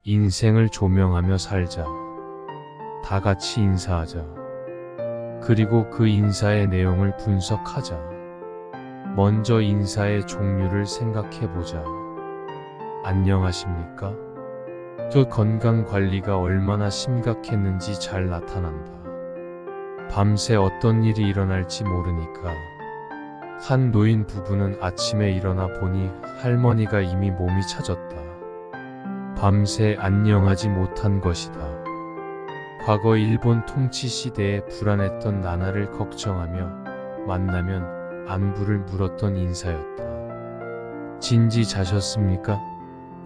인생을 조명하며 살자. 다 같이 인사하자. 그리고 그 인사의 내용을 분석하자. 먼저 인사의 종류를 생각해보자. 안녕하십니까? 그 건강 관리가 얼마나 심각했는지 잘 나타난다. 밤새 어떤 일이 일어날지 모르니까. 한 노인 부부는 아침에 일어나 보니 할머니가 이미 몸이 차졌다. 밤새 안녕하지 못한 것이다. 과거 일본 통치 시대에 불안했던 나라를 걱정하며 만나면 안부를 물었던 인사였다. 진지 자셨습니까?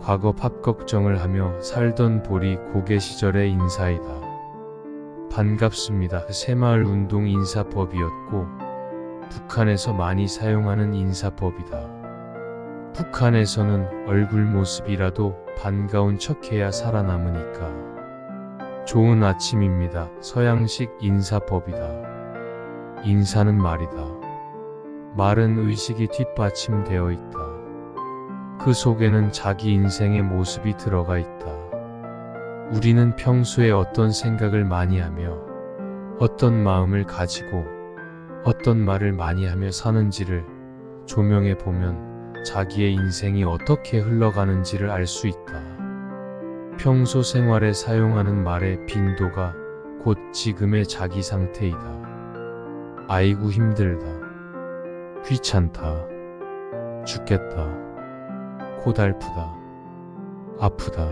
과거 밥 걱정을 하며 살던 보리 고개 시절의 인사이다. 반갑습니다. 새마을 운동 인사법이었고 북한에서 많이 사용하는 인사법이다. 북한에서는 얼굴 모습이라도 반가운 척해야 살아남으니까. 좋은 아침입니다. 서양식 인사법이다. 인사는 말이다. 말은 의식이 뒷받침되어 있다. 그 속에는 자기 인생의 모습이 들어가 있다. 우리는 평소에 어떤 생각을 많이 하며 어떤 마음을 가지고 어떤 말을 많이 하며 사는지를 조명해 보면 자기의 인생이 어떻게 흘러가는지를 알 수 있다. 평소 생활에 사용하는 말의 빈도가 곧 지금의 자기 상태이다. 아이고 힘들다. 귀찮다. 죽겠다. 고달프다. 아프다.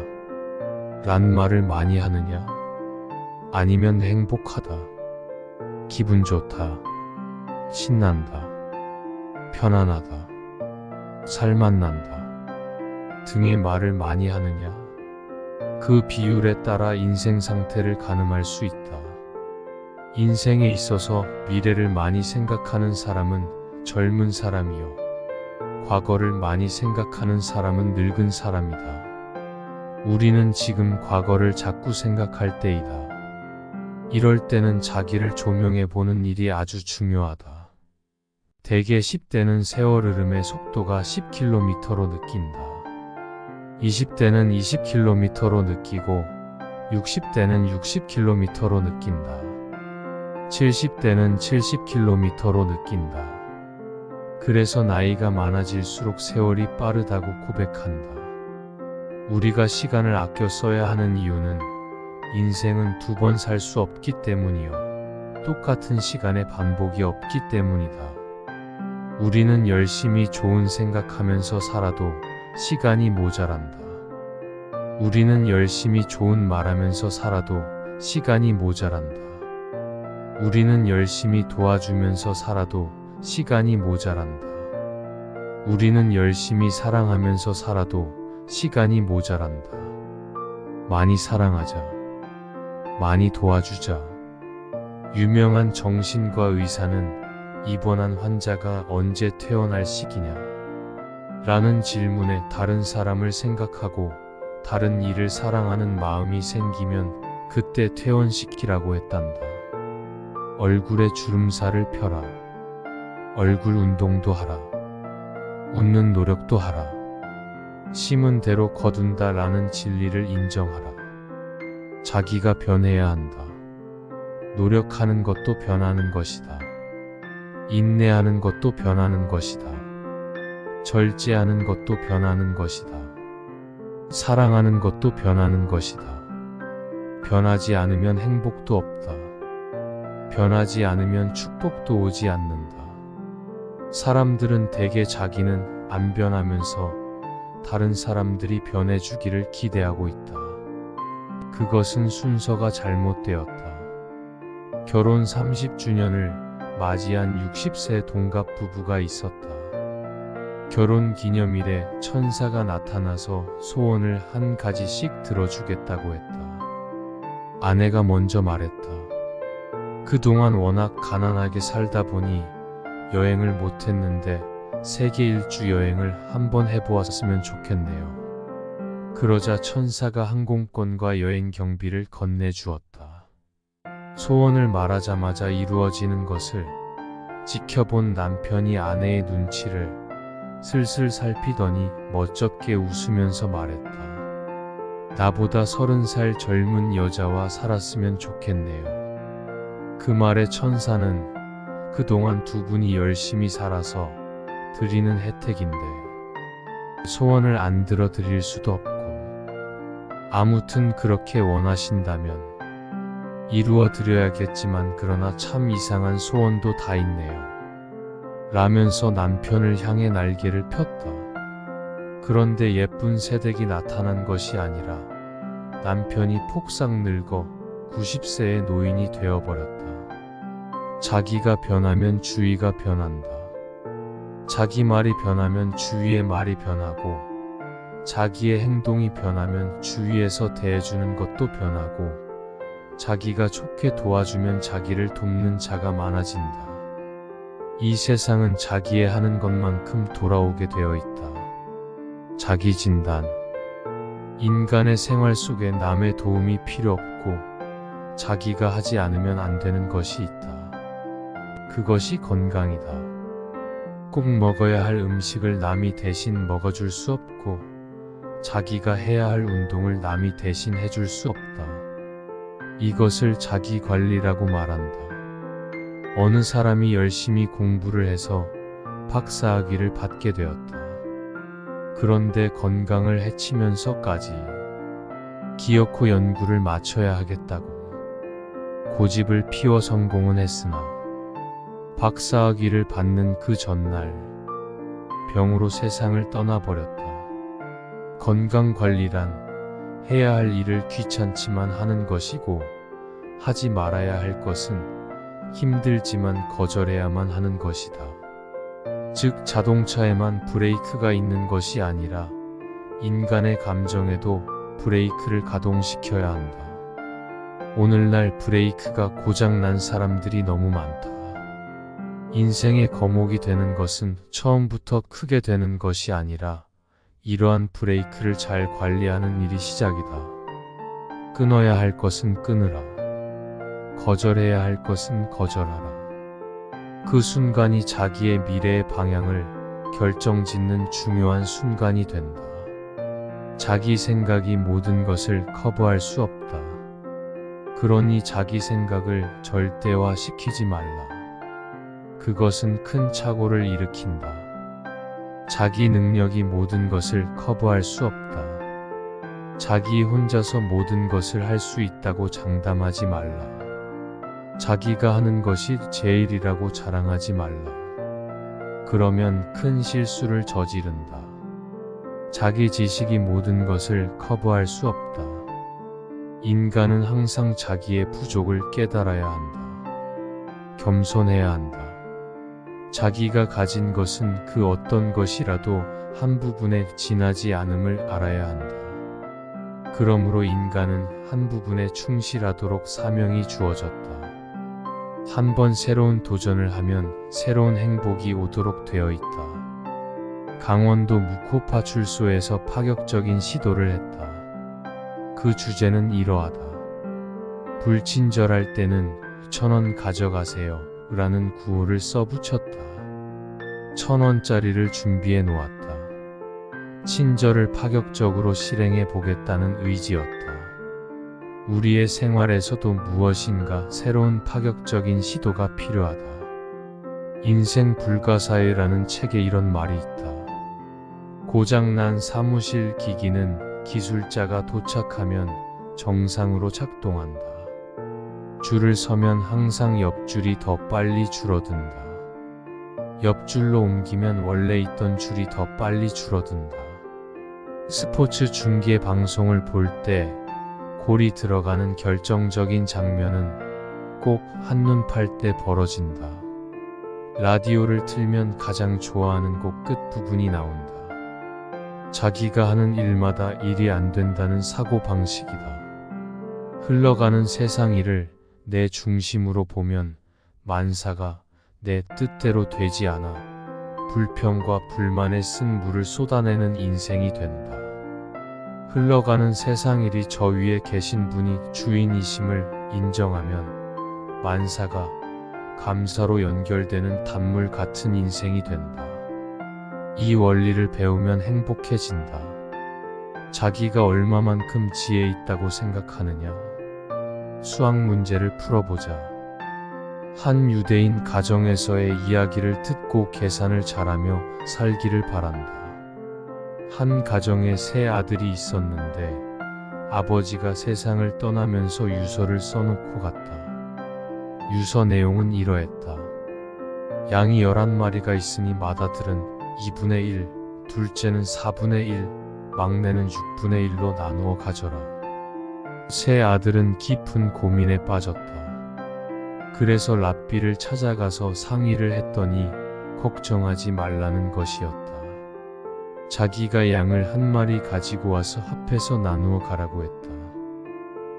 란 말을 많이 하느냐? 아니면 행복하다. 기분 좋다. 신난다. 편안하다. 살맛난다. 등의 말을 많이 하느냐? 그 비율에 따라 인생 상태를 가늠할 수 있다. 인생에 있어서 미래를 많이 생각하는 사람은 젊은 사람이요. 과거를 많이 생각하는 사람은 늙은 사람이다. 우리는 지금 과거를 자꾸 생각할 때이다. 이럴 때는 자기를 조명해 보는 일이 아주 중요하다. 대개 10대는 세월 흐름의 속도가 10km로 느낀다. 20대는 20km로 느끼고 60대는 60km로 느낀다. 70대는 70km로 느낀다. 그래서 나이가 많아질수록 세월이 빠르다고 고백한다. 우리가 시간을 아껴 써야 하는 이유는 인생은 두 번 살 수 없기 때문이요. 똑같은 시간의 반복이 없기 때문이다. 우리는 열심히 좋은 생각하면서 살아도 시간이 모자란다. 우리는 열심히 좋은 말하면서 살아도 시간이 모자란다. 우리는 열심히 도와주면서 살아도 시간이 모자란다. 우리는 열심히 사랑하면서 살아도 시간이 모자란다. 많이 사랑하자. 많이 도와주자. 유명한 정신과 의사는 입원한 환자가 언제 퇴원할 시기냐? 라는 질문에 다른 사람을 생각하고 다른 일을 사랑하는 마음이 생기면 그때 퇴원시키라고 했단다. 얼굴에 주름살을 펴라. 얼굴 운동도 하라. 웃는 노력도 하라. 심은 대로 거둔다 라는 진리를 인정하라. 자기가 변해야 한다. 노력하는 것도 변하는 것이다. 인내하는 것도 변하는 것이다. 절제하는 것도 변하는 것이다. 사랑하는 것도 변하는 것이다. 변하지 않으면 행복도 없다. 변하지 않으면 축복도 오지 않는다. 사람들은 대개 자기는 안 변하면서 다른 사람들이 변해주기를 기대하고 있다. 그것은 순서가 잘못되었다. 결혼 30주년을 맞이한 60세 동갑 부부가 있었다. 결혼 기념일에 천사가 나타나서 소원을 한 가지씩 들어주겠다고 했다. 아내가 먼저 말했다. 그동안 워낙 가난하게 살다 보니 여행을 못했는데 세계 일주 여행을 한번 해보았으면 좋겠네요. 그러자 천사가 항공권과 여행 경비를 건네주었다. 소원을 말하자마자 이루어지는 것을 지켜본 남편이 아내의 눈치를 슬슬 살피더니 멋쩍게 웃으면서 말했다. 나보다 30살 젊은 여자와 살았으면 좋겠네요. 그 말에 천사는 그동안 두 분이 열심히 살아서 드리는 혜택인데 소원을 안 들어 드릴 수도 없고 아무튼 그렇게 원하신다면 이루어 드려야겠지만 그러나 참 이상한 소원도 다 있네요. 라면서 남편을 향해 날개를 폈다. 그런데 예쁜 새댁이 나타난 것이 아니라 남편이 폭삭 늙어 90세의 노인이 되어버렸다. 자기가 변하면 주위가 변한다. 자기 말이 변하면 주위의 말이 변하고 자기의 행동이 변하면 주위에서 대해주는 것도 변하고 자기가 좋게 도와주면 자기를 돕는 자가 많아진다. 이 세상은 자기의 하는 것만큼 돌아오게 되어 있다. 자기 진단. 인간의 생활 속에 남의 도움이 필요 없고 자기가 하지 않으면 안 되는 것이 있다. 그것이 건강이다. 꼭 먹어야 할 음식을 남이 대신 먹어줄 수 없고 자기가 해야 할 운동을 남이 대신 해줄 수 없다. 이것을 자기 관리라고 말한다. 어느 사람이 열심히 공부를 해서 박사학위를 받게 되었다. 그런데 건강을 해치면서까지 기어코 연구를 마쳐야 하겠다고 고집을 피워 성공은 했으나 박사학위를 받는 그 전날 병으로 세상을 떠나버렸다. 건강관리란 해야 할 일을 귀찮지만 하는 것이고 하지 말아야 할 것은 힘들지만 거절해야만 하는 것이다. 즉 자동차에만 브레이크가 있는 것이 아니라 인간의 감정에도 브레이크를 가동시켜야 한다. 오늘날 브레이크가 고장난 사람들이 너무 많다. 인생의 거목이 되는 것은 처음부터 크게 되는 것이 아니라 이러한 브레이크를 잘 관리하는 일이 시작이다. 끊어야 할 것은 끊으라. 거절해야 할 것은 거절하라. 그 순간이 자기의 미래의 방향을 결정짓는 중요한 순간이 된다. 자기 생각이 모든 것을 커버할 수 없다. 그러니 자기 생각을 절대화시키지 말라. 그것은 큰 착오를 일으킨다. 자기 능력이 모든 것을 커버할 수 없다. 자기 혼자서 모든 것을 할 수 있다고 장담하지 말라. 자기가 하는 것이 제일이라고 자랑하지 말라. 그러면 큰 실수를 저지른다. 자기 지식이 모든 것을 커버할 수 없다. 인간은 항상 자기의 부족을 깨달아야 한다. 겸손해야 한다. 자기가 가진 것은 그 어떤 것이라도 한 부분에 지나지 않음을 알아야 한다. 그러므로 인간은 한 부분에 충실하도록 사명이 주어졌다. 한 번 새로운 도전을 하면 새로운 행복이 오도록 되어 있다. 강원도 무코파 출소에서 파격적인 시도를 했다. 그 주제는 이러하다. 불친절할 때는 1,000원 가져가세요 라는 구호를 써붙였다. 1,000원짜리를 준비해 놓았다. 친절을 파격적으로 실행해 보겠다는 의지였다. 우리의 생활에서도 무엇인가 새로운 파격적인 시도가 필요하다. 인생 불가사의라는 책에 이런 말이 있다. 고장난 사무실 기기는 기술자가 도착하면 정상으로 작동한다. 줄을 서면 항상 옆줄이 더 빨리 줄어든다. 옆줄로 옮기면 원래 있던 줄이 더 빨리 줄어든다. 스포츠 중계 방송을 볼 때 골이 들어가는 결정적인 장면은 꼭 한눈 팔 때 벌어진다. 라디오를 틀면 가장 좋아하는 곡 끝부분이 나온다. 자기가 하는 일마다 일이 안 된다는 사고방식이다. 흘러가는 세상 일을 내 중심으로 보면 만사가 내 뜻대로 되지 않아 불평과 불만에 쓴 물을 쏟아내는 인생이 된다. 흘러가는 세상 일이 저 위에 계신 분이 주인이심을 인정하면 만사가 감사로 연결되는 단물 같은 인생이 된다. 이 원리를 배우면 행복해진다. 자기가 얼마만큼 지혜 있다고 생각하느냐? 수학 문제를 풀어보자. 한 유대인 가정에서의 이야기를 듣고 계산을 잘하며 살기를 바란다. 한 가정에 세 아들이 있었는데 아버지가 세상을 떠나면서 유서를 써놓고 갔다. 유서 내용은 이러했다. 양이 11마리가 있으니 맏아들은 2분의 1, 둘째는 4분의 1, 막내는 6분의 1로 나누어 가져라. 세 아들은 깊은 고민에 빠졌다. 그래서 랍비를 찾아가서 상의를 했더니 걱정하지 말라는 것이었다. 자기가 양을 한 마리 가지고 와서 합해서 나누어 가라고 했다.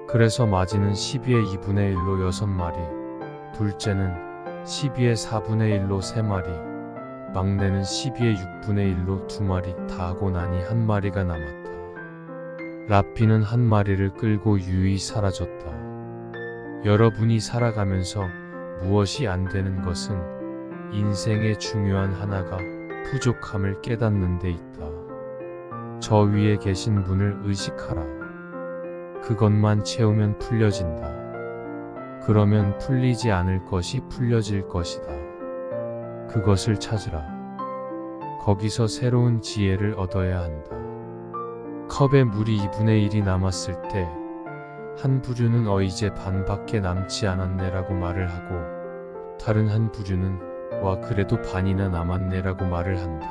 그래서 맏이는 12의 2분의 1로 6마리, 둘째는 12의 4분의 1로 3마리, 막내는 12의 6분의 1로 2마리 다 하고 나니 한 마리가 남았다. 랍비는 한 마리를 끌고 유유히 사라졌다. 여러분이 살아가면서 무엇이 안 되는 것은 인생의 중요한 하나가 부족함을 깨닫는 데 있다. 저 위에 계신 분을 의식하라. 그것만 채우면 풀려진다. 그러면 풀리지 않을 것이 풀려질 것이다. 그것을 찾으라. 거기서 새로운 지혜를 얻어야 한다. 컵에 물이 2분의 1이 남았을 때 한 부류는 이제 반밖에 남지 않았네라고 말을 하고 다른 한 부류는 와 그래도 반이나 남았네라고 말을 한다.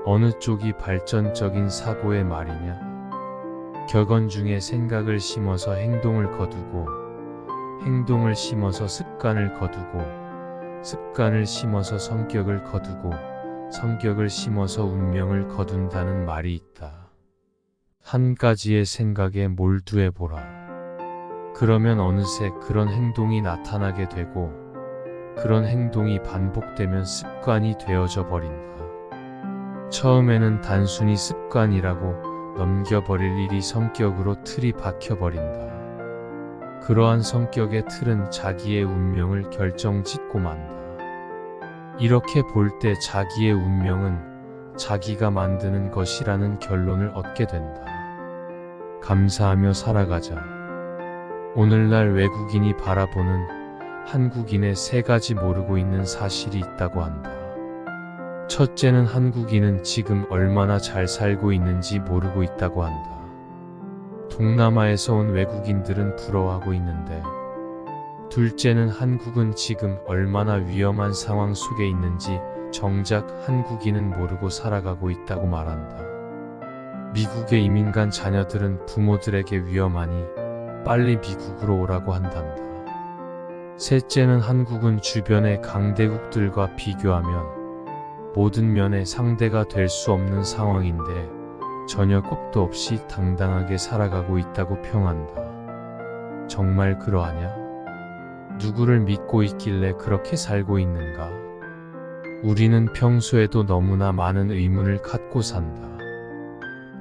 어느 쪽이 발전적인 사고의 말이냐? 격언 중에 생각을 심어서 행동을 거두고 행동을 심어서 습관을 거두고 습관을 심어서 성격을 거두고 성격을 심어서 운명을 거둔다는 말이 있다. 한 가지의 생각에 몰두해보라. 그러면 어느새 그런 행동이 나타나게 되고 그런 행동이 반복되면 습관이 되어져 버린다. 처음에는 단순히 습관이라고 넘겨버릴 일이 성격으로 틀이 박혀버린다. 그러한 성격의 틀은 자기의 운명을 결정짓고 만다. 이렇게 볼 때 자기의 운명은 자기가 만드는 것이라는 결론을 얻게 된다. 감사하며 살아가자. 오늘날 외국인이 바라보는 한국인의 세 가지 모르고 있는 사실이 있다고 한다. 첫째는 한국인은 지금 얼마나 잘 살고 있는지 모르고 있다고 한다. 동남아에서 온 외국인들은 부러워하고 있는데, 둘째는 한국은 지금 얼마나 위험한 상황 속에 있는지 정작 한국인은 모르고 살아가고 있다고 말한다. 미국에 이민 간 자녀들은 부모들에게 위험하니 빨리 미국으로 오라고 한단다. 셋째는 한국은 주변의 강대국들과 비교하면 모든 면에 상대가 될 수 없는 상황인데 전혀 겁도 없이 당당하게 살아가고 있다고 평한다. 정말 그러하냐? 누구를 믿고 있길래 그렇게 살고 있는가? 우리는 평소에도 너무나 많은 의문을 갖고 산다.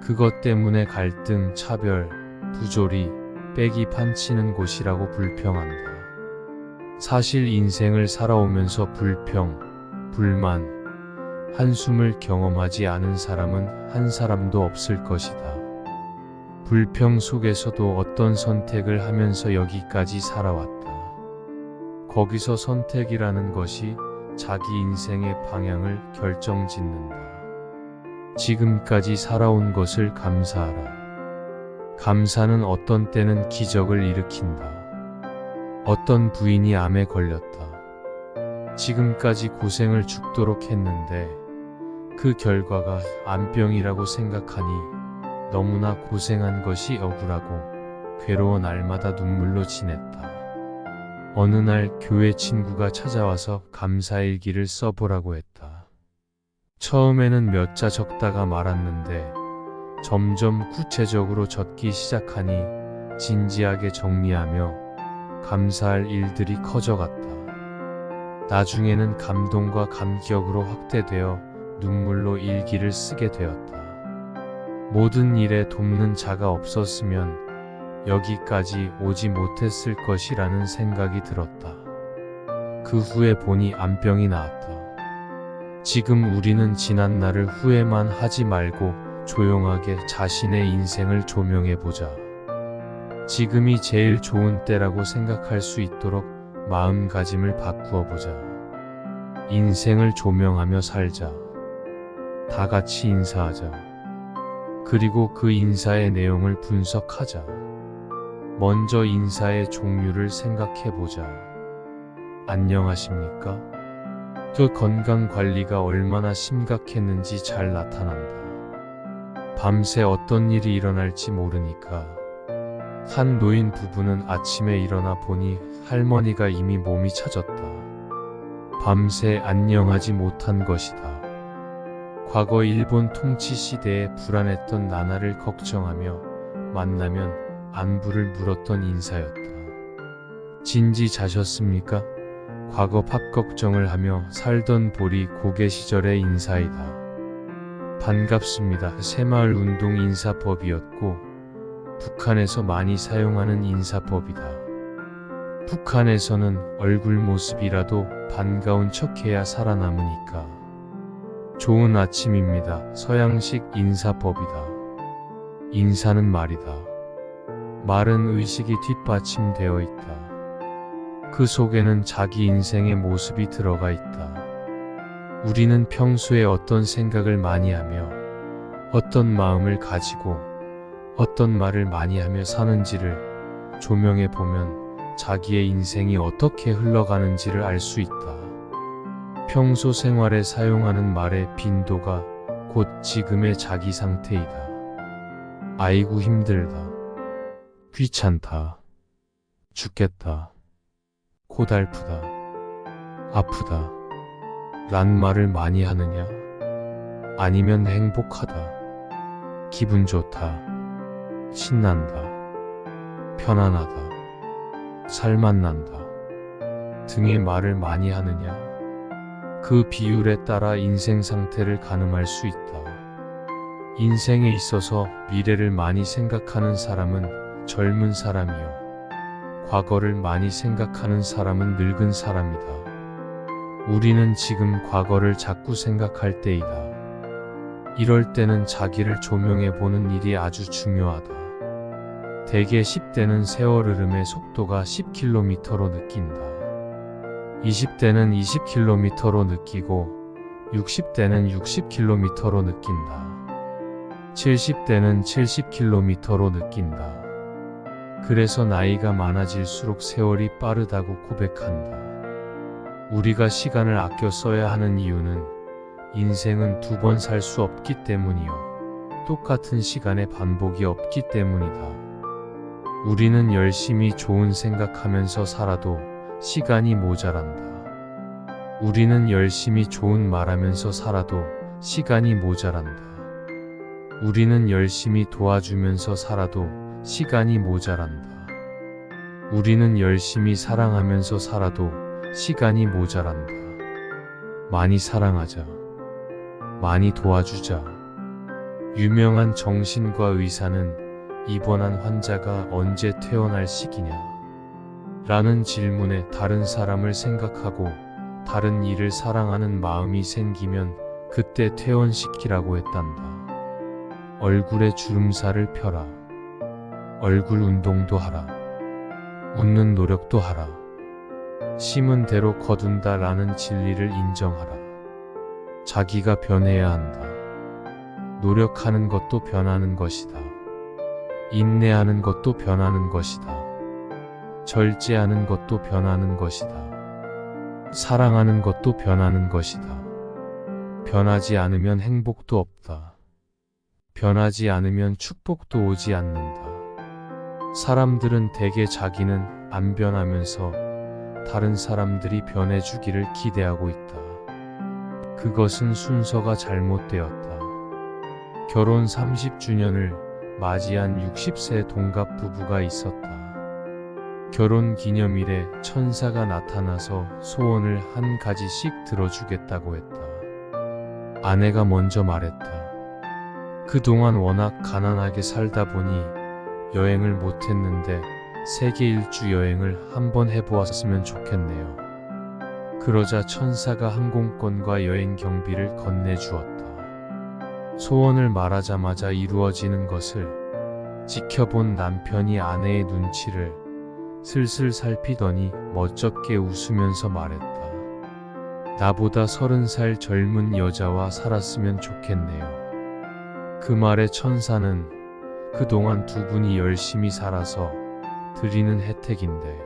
그것 때문에 갈등, 차별, 부조리, 빼기 판치는 곳이라고 불평한다. 사실 인생을 살아오면서 불평, 불만, 한숨을 경험하지 않은 사람은 한 사람도 없을 것이다. 불평 속에서도 어떤 선택을 하면서 여기까지 살아왔다. 거기서 선택이라는 것이 자기 인생의 방향을 결정짓는다. 지금까지 살아온 것을 감사하라. 감사는 어떤 때는 기적을 일으킨다. 어떤 부인이 암에 걸렸다. 지금까지 고생을 죽도록 했는데 그 결과가 암병이라고 생각하니 너무나 고생한 것이 억울하고 괴로워 날마다 눈물로 지냈다. 어느 날 교회 친구가 찾아와서 감사일기를 써보라고 했다. 처음에는 몇 자 적다가 말았는데 점점 구체적으로 적기 시작하니 진지하게 정리하며 감사할 일들이 커져갔다. 나중에는 감동과 감격으로 확대되어 눈물로 일기를 쓰게 되었다. 모든 일에 돕는 자가 없었으면 여기까지 오지 못했을 것이라는 생각이 들었다. 그 후에 보니 암병이 나았다. 지금 우리는 지난 날을 후회만 하지 말고 조용하게 자신의 인생을 조명해보자. 지금이 제일 좋은 때라고 생각할 수 있도록 마음가짐을 바꾸어보자. 인생을 조명하며 살자. 다 같이 인사하자. 그리고 그 인사의 내용을 분석하자. 먼저 인사의 종류를 생각해보자. 안녕하십니까? 그 건강관리가 얼마나 심각했는지 잘 나타난다. 밤새 어떤 일이 일어날지 모르니까. 한 노인 부부는 아침에 일어나 보니 할머니가 이미 몸이 차졌다. 밤새 안녕하지 못한 것이다. 과거 일본 통치 시대에 불안했던 나나를 걱정하며 만나면 안부를 물었던 인사였다. 진지 자셨습니까? 과거 밥 걱정을 하며 살던 보리 고개 시절의 인사이다. 반갑습니다. 새마을 운동 인사법이었고 북한에서 많이 사용하는 인사법이다. 북한에서는 얼굴 모습이라도 반가운 척해야 살아남으니까. 좋은 아침입니다. 서양식 인사법이다. 인사는 말이다. 말은 의식이 뒷받침되어 있다. 그 속에는 자기 인생의 모습이 들어가 있다. 우리는 평소에 어떤 생각을 많이 하며 어떤 마음을 가지고 어떤 말을 많이 하며 사는지를 조명해 보면 자기의 인생이 어떻게 흘러가는지를 알 수 있다. 평소 생활에 사용하는 말의 빈도가 곧 지금의 자기 상태이다. 아이고 힘들다. 귀찮다. 죽겠다. 고달프다. 아프다. 란 말을 많이 하느냐? 아니면 행복하다. 기분 좋다. 신난다. 편안하다. 살맛난다. 등의 말을 많이 하느냐? 그 비율에 따라 인생 상태를 가늠할 수 있다. 인생에 있어서 미래를 많이 생각하는 사람은 젊은 사람이요. 과거를 많이 생각하는 사람은 늙은 사람이다. 우리는 지금 과거를 자꾸 생각할 때이다. 이럴 때는 자기를 조명해 보는 일이 아주 중요하다. 대개 10대는 세월 흐름의 속도가 10km로 느낀다. 20대는 20km로 느끼고 60대는 60km로 느낀다. 70대는 70km로 느낀다. 그래서 나이가 많아질수록 세월이 빠르다고 고백한다. 우리가 시간을 아껴 써야 하는 이유는 인생은 두 번 살 수 없기 때문이요. 똑같은 시간의 반복이 없기 때문이다. 우리는 열심히 좋은 생각하면서 살아도 시간이 모자란다. 우리는 열심히 좋은 말하면서 살아도 시간이 모자란다. 우리는 열심히 도와주면서 살아도 시간이 모자란다. 우리는 열심히 사랑하면서 살아도 시간이 모자란다. 많이 사랑하자. 많이 도와주자. 유명한 정신과 의사는 입원한 환자가 언제 퇴원할 시기냐? 라는 질문에 다른 사람을 생각하고 다른 일을 사랑하는 마음이 생기면 그때 퇴원시키라고 했단다. 얼굴에 주름살을 펴라. 얼굴 운동도 하라. 웃는 노력도 하라. 심은 대로 거둔다 라는 진리를 인정하라. 자기가 변해야 한다. 노력하는 것도 변하는 것이다. 인내하는 것도 변하는 것이다. 절제하는 것도 변하는 것이다. 사랑하는 것도 변하는 것이다. 변하지 않으면 행복도 없다. 변하지 않으면 축복도 오지 않는다. 사람들은 대개 자기는 안 변하면서 다른 사람들이 변해주기를 기대하고 있다. 그것은 순서가 잘못되었다. 결혼 30주년을 맞이한 60세 동갑 부부가 있었다. 결혼 기념일에 천사가 나타나서 소원을 한 가지씩 들어주겠다고 했다. 아내가 먼저 말했다. 그동안 워낙 가난하게 살다 보니 여행을 못했는데 세계 일주 여행을 한번 해보았으면 좋겠네요. 그러자 천사가 항공권과 여행 경비를 건네주었다. 소원을 말하자마자 이루어지는 것을 지켜본 남편이 아내의 눈치를 슬슬 살피더니 멋쩍게 웃으면서 말했다. 나보다 30살 젊은 여자와 살았으면 좋겠네요. 그 말에 천사는 그동안 두 분이 열심히 살아서 드리는 혜택인데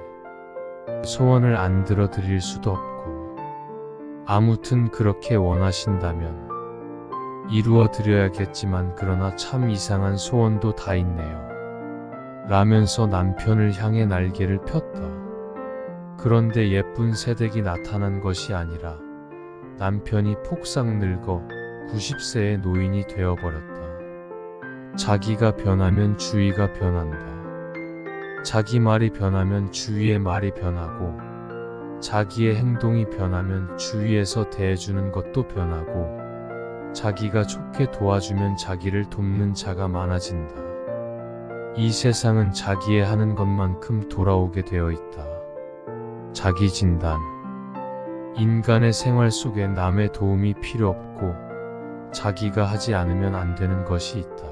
소원을 안 들어 드릴 수도 없고, 아무튼 그렇게 원하신다면 이루어 드려야겠지만 그러나 참 이상한 소원도 다 있네요. 라면서 남편을 향해 날개를 폈다. 그런데 예쁜 새댁이 나타난 것이 아니라 남편이 폭삭 늙어 90세의 노인이 되어버렸다. 자기가 변하면 주위가 변한다. 자기 말이 변하면 주위의 말이 변하고, 자기의 행동이 변하면 주위에서 대해주는 것도 변하고, 자기가 좋게 도와주면 자기를 돕는 자가 많아진다. 이 세상은 자기의 하는 것만큼 돌아오게 되어 있다. 자기 진단. 인간의 생활 속에 남의 도움이 필요 없고 자기가 하지 않으면 안 되는 것이 있다.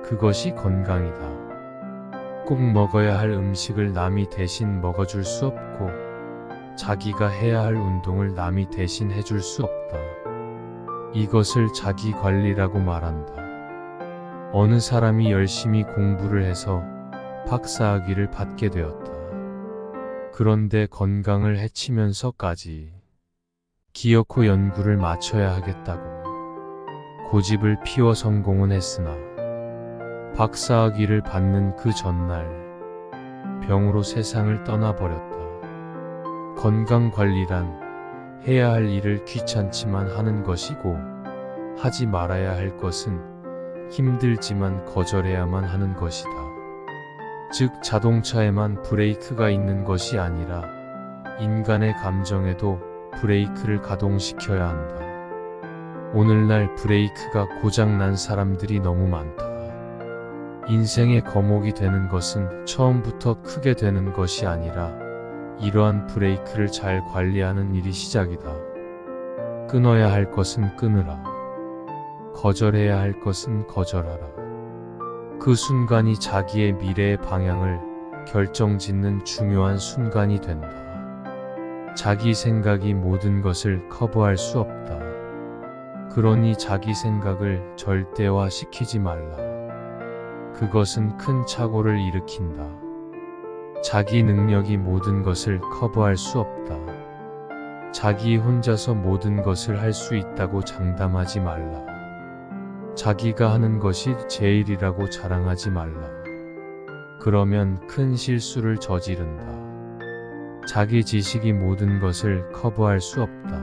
그것이 건강이다. 꼭 먹어야 할 음식을 남이 대신 먹어줄 수 없고, 자기가 해야 할 운동을 남이 대신 해줄 수 없다. 이것을 자기 관리라고 말한다. 어느 사람이 열심히 공부를 해서 박사학위를 받게 되었다. 그런데 건강을 해치면서까지 기어코 연구를 마쳐야 하겠다고 고집을 피워 성공은 했으나 박사학위를 받는 그 전날 병으로 세상을 떠나버렸다. 건강관리란 해야 할 일을 귀찮지만 하는 것이고, 하지 말아야 할 것은 힘들지만 거절해야만 하는 것이다. 즉 자동차에만 브레이크가 있는 것이 아니라 인간의 감정에도 브레이크를 가동시켜야 한다. 오늘날 브레이크가 고장난 사람들이 너무 많다. 인생의 거목이 되는 것은 처음부터 크게 되는 것이 아니라 이러한 브레이크를 잘 관리하는 일이 시작이다. 끊어야 할 것은 끊으라. 거절해야 할 것은 거절하라. 그 순간이 자기의 미래의 방향을 결정짓는 중요한 순간이 된다. 자기 생각이 모든 것을 커버할 수 없다. 그러니 자기 생각을 절대화시키지 말라. 그것은 큰 착오를 일으킨다. 자기 능력이 모든 것을 커버할 수 없다. 자기 혼자서 모든 것을 할 수 있다고 장담하지 말라. 자기가 하는 것이 제일이라고 자랑하지 말라. 그러면 큰 실수를 저지른다. 자기 지식이 모든 것을 커버할 수 없다.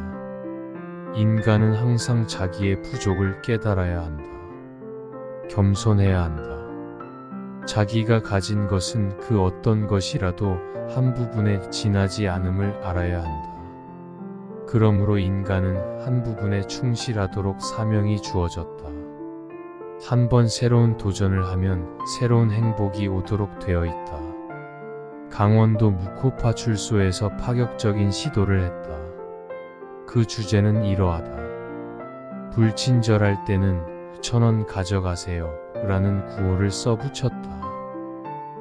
인간은 항상 자기의 부족을 깨달아야 한다. 겸손해야 한다. 자기가 가진 것은 그 어떤 것이라도 한 부분에 지나지 않음을 알아야 한다. 그러므로 인간은 한 부분에 충실하도록 사명이 주어졌다. 한 번 새로운 도전을 하면 새로운 행복이 오도록 되어 있다. 강원도 무코파 출소에서 파격적인 시도를 했다. 그 주제는 이러하다. 불친절할 때는 1,000원 가져가세요 라는 구호를 써붙였다.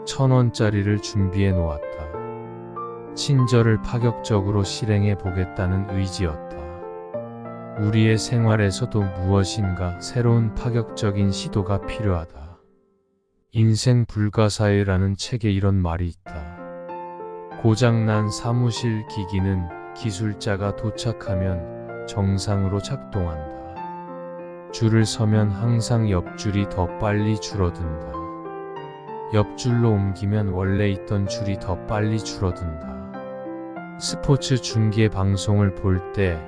1,000원짜리를 준비해 놓았다. 친절을 파격적으로 실행해 보겠다는 의지였다. 우리의 생활에서도 무엇인가 새로운 파격적인 시도가 필요하다. 인생 불가사의라는 책에 이런 말이 있다. 고장난 사무실 기기는 기술자가 도착하면 정상으로 작동한다. 줄을 서면 항상 옆줄이 더 빨리 줄어든다. 옆줄로 옮기면 원래 있던 줄이 더 빨리 줄어든다. 스포츠 중계 방송을 볼 때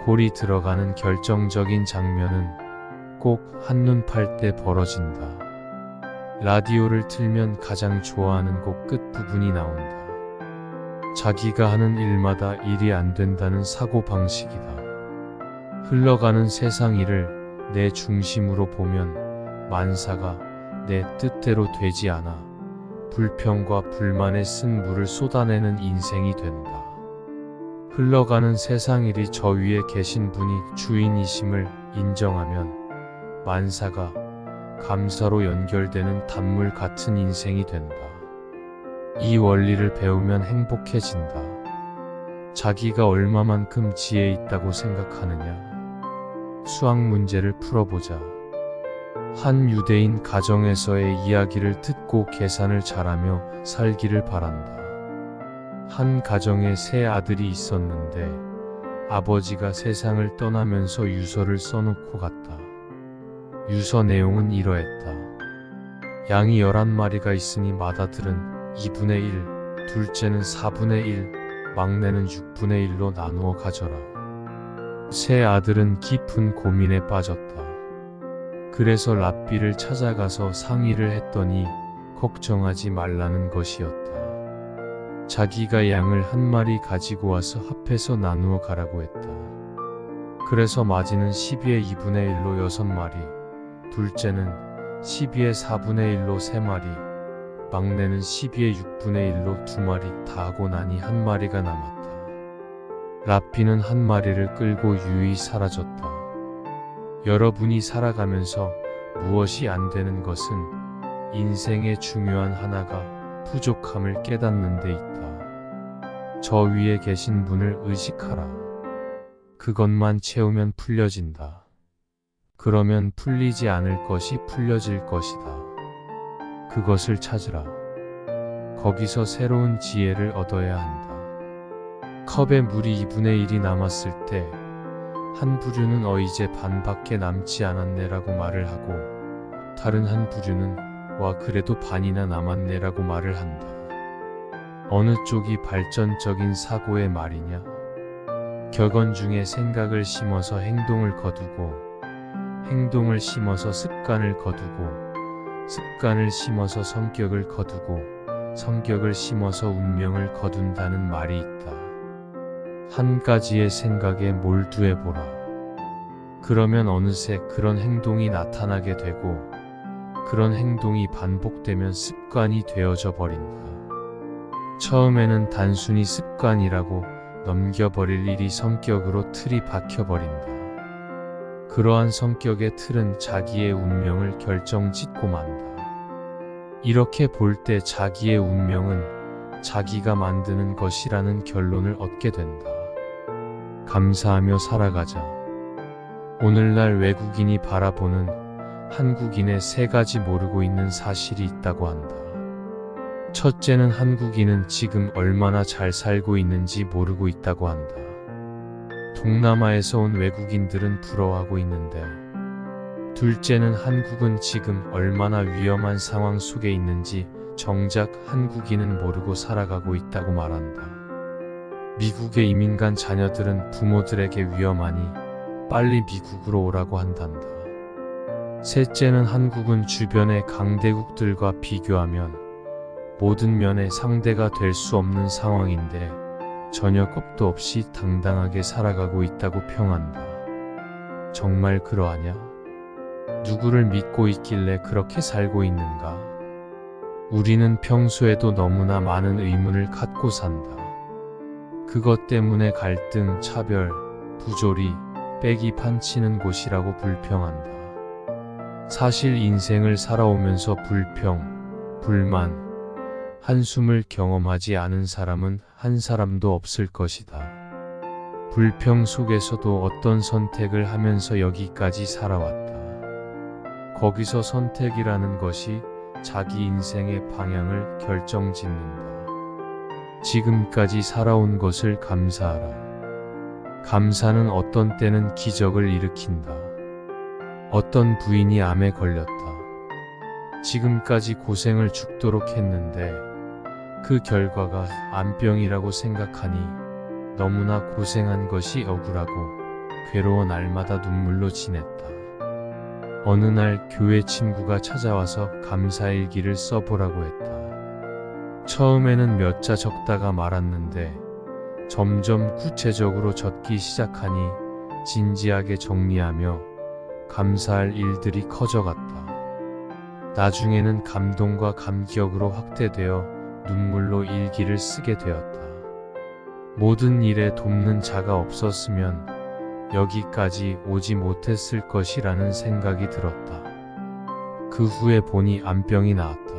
골이 들어가는 결정적인 장면은 꼭 한눈 팔 때 벌어진다. 라디오를 틀면 가장 좋아하는 곡 끝부분이 나온다. 자기가 하는 일마다 일이 안 된다는 사고방식이다. 흘러가는 세상 일을 내 중심으로 보면 만사가 내 뜻대로 되지 않아 불평과 불만에 쓴 물을 쏟아내는 인생이 된다. 흘러가는 세상 일이 저 위에 계신 분이 주인이심을 인정하면 만사가 감사로 연결되는 단물 같은 인생이 된다. 이 원리를 배우면 행복해진다. 자기가 얼마만큼 지혜 있다고 생각하느냐? 수학 문제를 풀어보자. 한 유대인 가정에서의 이야기를 듣고 계산을 잘하며 살기를 바란다. 한 가정에 세 아들이 있었는데 아버지가 세상을 떠나면서 유서를 써놓고 갔다. 유서 내용은 이러했다. 양이 11마리가 있으니 맏아들은 2분의 1, 둘째는 4분의 1, 막내는 6분의 1로 나누어 가져라. 세 아들은 깊은 고민에 빠졌다. 그래서 랍비를 찾아가서 상의를 했더니 걱정하지 말라는 것이었다. 자기가 양을 1마리 가지고 와서 합해서 나누어 가라고 했다. 그래서 맏이는 12의 2분의 1로 6마리, 둘째는 12의 4분의 1로 3마리, 막내는 12의 6분의 1로 2마리 다 하고 나니 1마리가 남았다. 랍비는 1마리를 끌고 유유히 사라졌다. 여러분이 살아가면서 무엇이 안 되는 것은 인생의 중요한 하나가 부족함을 깨닫는 데 있다. 저 위에 계신 분을 의식하라. 그것만 채우면 풀려진다. 그러면 풀리지 않을 것이 풀려질 것이다. 그것을 찾으라. 거기서 새로운 지혜를 얻어야 한다. 컵에 물이 2분의 1이 남았을 때 한 부류는 이제 반밖에 남지 않았네라고 말을 하고 다른 한 부류는 와 그래도 반이나 남았네라고 말을 한다. 어느 쪽이 발전적인 사고의 말이냐? 격언 중에 생각을 심어서 행동을 거두고 행동을 심어서 습관을 거두고 습관을 심어서 성격을 거두고 성격을 심어서 운명을 거둔다는 말이 있다. 한 가지의 생각에 몰두해보라. 그러면 어느새 그런 행동이 나타나게 되고 그런 행동이 반복되면 습관이 되어져 버린다. 처음에는 단순히 습관이라고 넘겨버릴 일이 성격으로 틀이 박혀버린다. 그러한 성격의 틀은 자기의 운명을 결정짓고 만다. 이렇게 볼 때 자기의 운명은 자기가 만드는 것이라는 결론을 얻게 된다. 감사하며 살아가자. 오늘날 외국인이 바라보는 한국인의 3가지 모르고 있는 사실이 있다고 한다. 첫째는 한국인은 지금 얼마나 잘 살고 있는지 모르고 있다고 한다. 동남아에서 온 외국인들은 부러워하고 있는데, 둘째는 한국은 지금 얼마나 위험한 상황 속에 있는지 정작 한국인은 모르고 살아가고 있다고 말한다. 미국에 이민 간 자녀들은 부모들에게 위험하니 빨리 미국으로 오라고 한단다. 셋째는 한국은 주변의 강대국들과 비교하면 모든 면에 상대가 될 수 없는 상황인데 전혀 겁도 없이 당당하게 살아가고 있다고 평한다. 정말 그러하냐? 누구를 믿고 있길래 그렇게 살고 있는가? 우리는 평소에도 너무나 많은 의문을 갖고 산다. 그것 때문에 갈등, 차별, 부조리, 빼기 판치는 곳이라고 불평한다. 사실 인생을 살아오면서 불평, 불만, 한숨을 경험하지 않은 사람은 한 사람도 없을 것이다. 불평 속에서도 어떤 선택을 하면서 여기까지 살아왔다. 거기서 선택이라는 것이 자기 인생의 방향을 결정짓는다. 지금까지 살아온 것을 감사하라. 감사는 어떤 때는 기적을 일으킨다. 어떤 부인이 암에 걸렸다. 지금까지 고생을 죽도록 했는데 그 결과가 암병이라고 생각하니 너무나 고생한 것이 억울하고 괴로워 날마다 눈물로 지냈다. 어느 날 교회 친구가 찾아와서 감사일기를 써보라고 했다. 처음에는 몇 자 적다가 말았는데 점점 구체적으로 적기 시작하니 진지하게 정리하며 감사할 일들이 커져갔다. 나중에는 감동과 감격으로 확대되어 눈물로 일기를 쓰게 되었다. 모든 일에 돕는 자가 없었으면 여기까지 오지 못했을 것이라는 생각이 들었다. 그 후에 보니 암병이 나았다.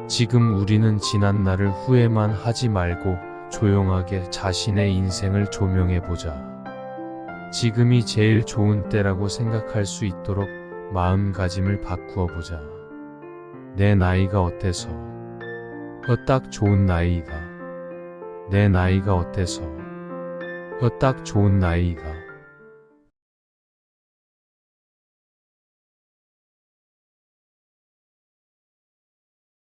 지금 우리는 지난 날을 후회만 하지 말고 조용하게 자신의 인생을 조명해보자. 지금이 제일 좋은 때라고 생각할 수 있도록 마음가짐을 바꾸어보자. 내 나이가 어때서? 딱 좋은 나이이다. 내 나이가 어때서? 딱 좋은 나이이다.